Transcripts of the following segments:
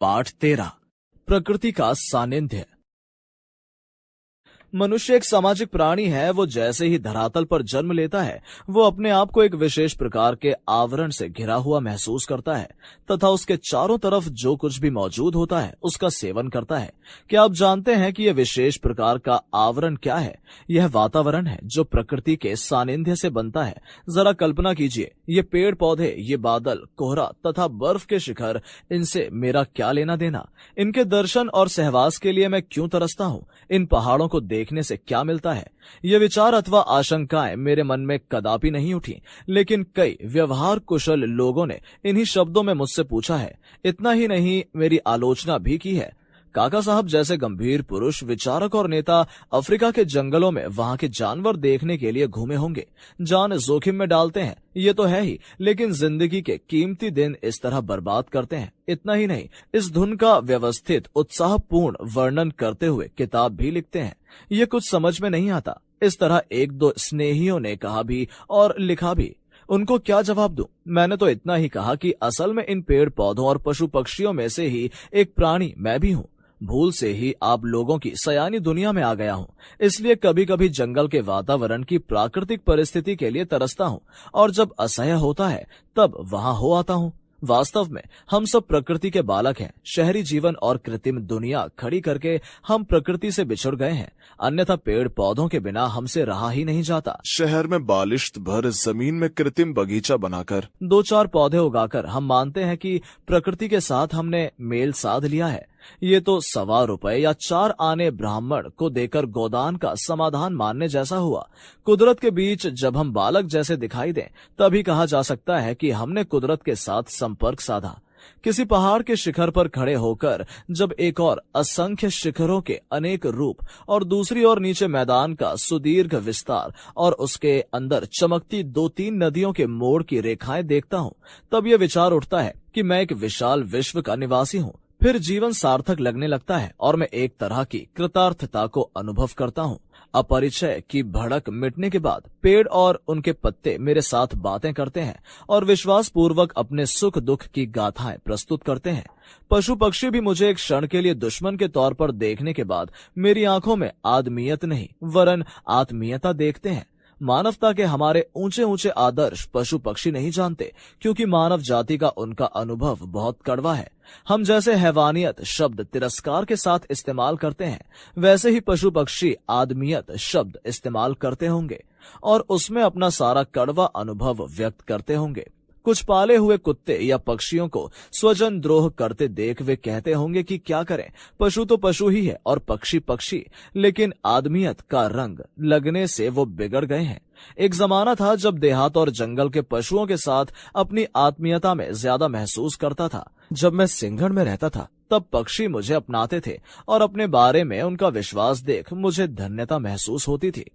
पाठ 13 प्रकृति का सानिध्य। मनुष्य एक सामाजिक प्राणी है। वो जैसे ही धरातल पर जन्म लेता है वो अपने आप को एक विशेष प्रकार के आवरण से घिरा हुआ महसूस करता है तथा उसके चारों तरफ जो कुछ भी मौजूद होता है उसका सेवन करता है। क्या आप जानते हैं कि यह विशेष प्रकार का आवरण क्या है? यह वातावरण है जो प्रकृति के सानिध्य से बनता है। जरा कल्पना कीजिए, ये पेड़ पौधे, ये बादल, कोहरा तथा बर्फ के शिखर, इनसे मेरा क्या लेना देना? इनके दर्शन और सहवास के लिए मैं क्यों तरसता हूँ? इन पहाड़ों को देखने से क्या मिलता है? ये विचार अथवा आशंकाएं मेरे मन में कदापि नहीं उठी, लेकिन कई व्यवहार कुशल लोगों ने इन्हीं शब्दों में मुझसे पूछा है। इतना ही नहीं, मेरी आलोचना भी की है। काका साहब जैसे गंभीर पुरुष, विचारक और नेता अफ्रीका के जंगलों में वहां के जानवर देखने के लिए घूमे होंगे। जान जोखिम में डालते हैं, ये तो है ही, लेकिन जिंदगी के कीमती दिन इस तरह बर्बाद करते हैं। इतना ही नहीं, इस धुन का व्यवस्थित उत्साहपूर्ण वर्णन करते हुए किताब भी लिखते हैं। ये कुछ समझ में नहीं आता। इस तरह एक दो स्नेहियों ने कहा भी और लिखा भी। उनको क्या जवाब दूं? मैंने तो इतना ही कहा कि असल में इन पेड़ पौधों और पशु पक्षियों में से ही एक प्राणी मैं भी हूँ। भूल से ही आप लोगों की सयानी दुनिया में आ गया हूँ, इसलिए कभी कभी जंगल के वातावरण की प्राकृतिक परिस्थिति के लिए तरसता हूँ और जब असह्य होता है तब वहां हो आता हूँ। वास्तव में हम सब प्रकृति के बालक हैं। शहरी जीवन और कृत्रिम दुनिया खड़ी करके हम प्रकृति से बिछुड़ गए हैं, अन्यथा पेड़ पौधों के बिना हमसे रहा ही नहीं जाता। शहर में बालिश्त भर जमीन में कृत्रिम बगीचा बनाकर, दो चार पौधे उगाकर हम मानते हैं कि प्रकृति के साथ हमने मेल साध लिया है। ये तो ₹1.25 या 4 आने ब्राह्मण को देकर गोदान का समाधान मानने जैसा हुआ। कुदरत के बीच जब हम बालक जैसे दिखाई दें तभी कहा जा सकता है कि हमने कुदरत के साथ संपर्क साधा। किसी पहाड़ के शिखर पर खड़े होकर जब एक और असंख्य शिखरों के अनेक रूप और दूसरी ओर नीचे मैदान का सुदीर्घ विस्तार और उसके अंदर चमकती 2-3 नदियों के मोड़ की रेखाएं देखता हूँ, तब यह विचार उठता है कि मैं एक विशाल विश्व का निवासी हूँ। फिर जीवन सार्थक लगने लगता है और मैं एक तरह की कृतार्थता को अनुभव करता हूँ। अपरिचय की भड़क मिटने के बाद पेड़ और उनके पत्ते मेरे साथ बातें करते हैं और विश्वास पूर्वक अपने सुख दुख की गाथाएं प्रस्तुत करते हैं। पशु पक्षी भी मुझे एक क्षण के लिए दुश्मन के तौर पर देखने के बाद मेरी आंखों में आदमियत नहीं वरन आत्मीयता देखते हैं। मानवता के हमारे ऊंचे ऊंचे आदर्श पशु पक्षी नहीं जानते, क्योंकि मानव जाति का उनका अनुभव बहुत कड़वा है। हम जैसे हैवानियत शब्द तिरस्कार के साथ इस्तेमाल करते हैं, वैसे ही पशु पक्षी आदमियत शब्द इस्तेमाल करते होंगे और उसमें अपना सारा कड़वा अनुभव व्यक्त करते होंगे। कुछ पाले हुए कुत्ते या पक्षियों को स्वजन द्रोह करते देख वे कहते होंगे कि क्या करें, पशु तो पशु ही है और पक्षी पक्षी, लेकिन आदमियत का रंग लगने से वो बिगड़ गए हैं। एक जमाना था जब देहात और जंगल के पशुओं के साथ अपनी आत्मीयता में ज्यादा महसूस करता था। जब मैं सिंघण में रहता था तब पक्षी मुझे अपनाते थे और अपने बारे में उनका विश्वास देख मुझे धन्यता महसूस होती थी।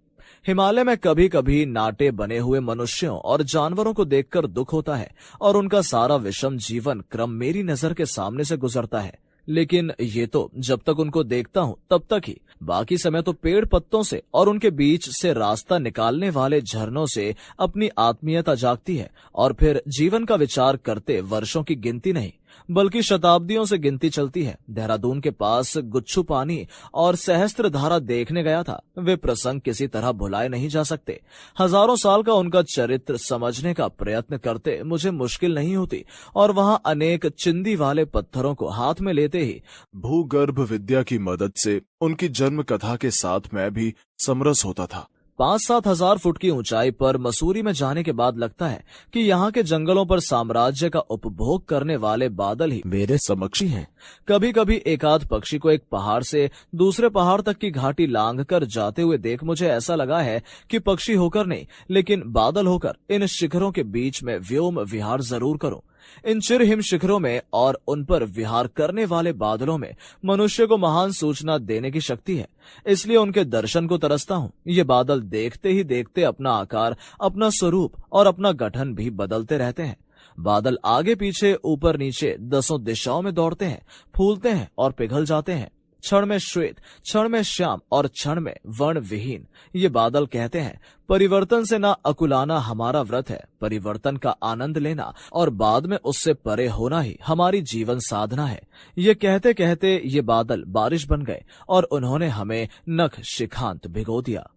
हिमालय में कभी कभी नाटे बने हुए मनुष्यों और जानवरों को देखकर दुख होता है और उनका सारा विषम जीवन क्रम मेरी नजर के सामने से गुजरता है। लेकिन ये तो जब तक उनको देखता हूँ तब तक ही, बाकी समय तो पेड़ पत्तों से और उनके बीच से रास्ता निकालने वाले झरनों से अपनी आत्मीयता जागती है और फिर जीवन का विचार करते वर्षों की गिनती नहीं बल्कि शताब्दियों से गिनती चलती है। देहरादून के पास गुच्छू पानी और सहस्त्र धारा देखने गया था। वे प्रसंग किसी तरह भुलाए नहीं जा सकते। हजारों साल का उनका चरित्र समझने का प्रयत्न करते मुझे मुश्किल नहीं होती और वहां अनेक चिंदी वाले पत्थरों को हाथ में लेते ही भूगर्भ विद्या की मदद से उनकी जन्म कथा के साथ मैं भी समरस होता था। 5-7 हजार फुट की ऊंचाई पर मसूरी में जाने के बाद लगता है कि यहाँ के जंगलों पर साम्राज्य का उपभोग करने वाले बादल ही मेरे समक्ष हैं। कभी कभी एकाध पक्षी को एक पहाड़ से दूसरे पहाड़ तक की घाटी लांघ कर जाते हुए देख मुझे ऐसा लगा है कि पक्षी होकर नहीं लेकिन बादल होकर इन शिखरों के बीच में व्योम विहार जरूर करूं। इन चिरहिम शिखरों में और उन पर विहार करने वाले बादलों में मनुष्य को महान सूचना देने की शक्ति है, इसलिए उनके दर्शन को तरसता हूँ। ये बादल देखते ही देखते अपना आकार, अपना स्वरूप और अपना गठन भी बदलते रहते हैं। बादल आगे पीछे ऊपर नीचे 10 दिशाओं में दौड़ते हैं, फूलते हैं और पिघल जाते हैं। क्षण में श्वेत, क्षण में श्याम और क्षण में वर्ण विहीन। ये बादल कहते हैं, परिवर्तन से ना अकुलाना हमारा व्रत है, परिवर्तन का आनंद लेना और बाद में उससे परे होना ही हमारी जीवन साधना है। ये कहते कहते ये बादल बारिश बन गए और उन्होंने हमें नख शिखांत भिगो दिया।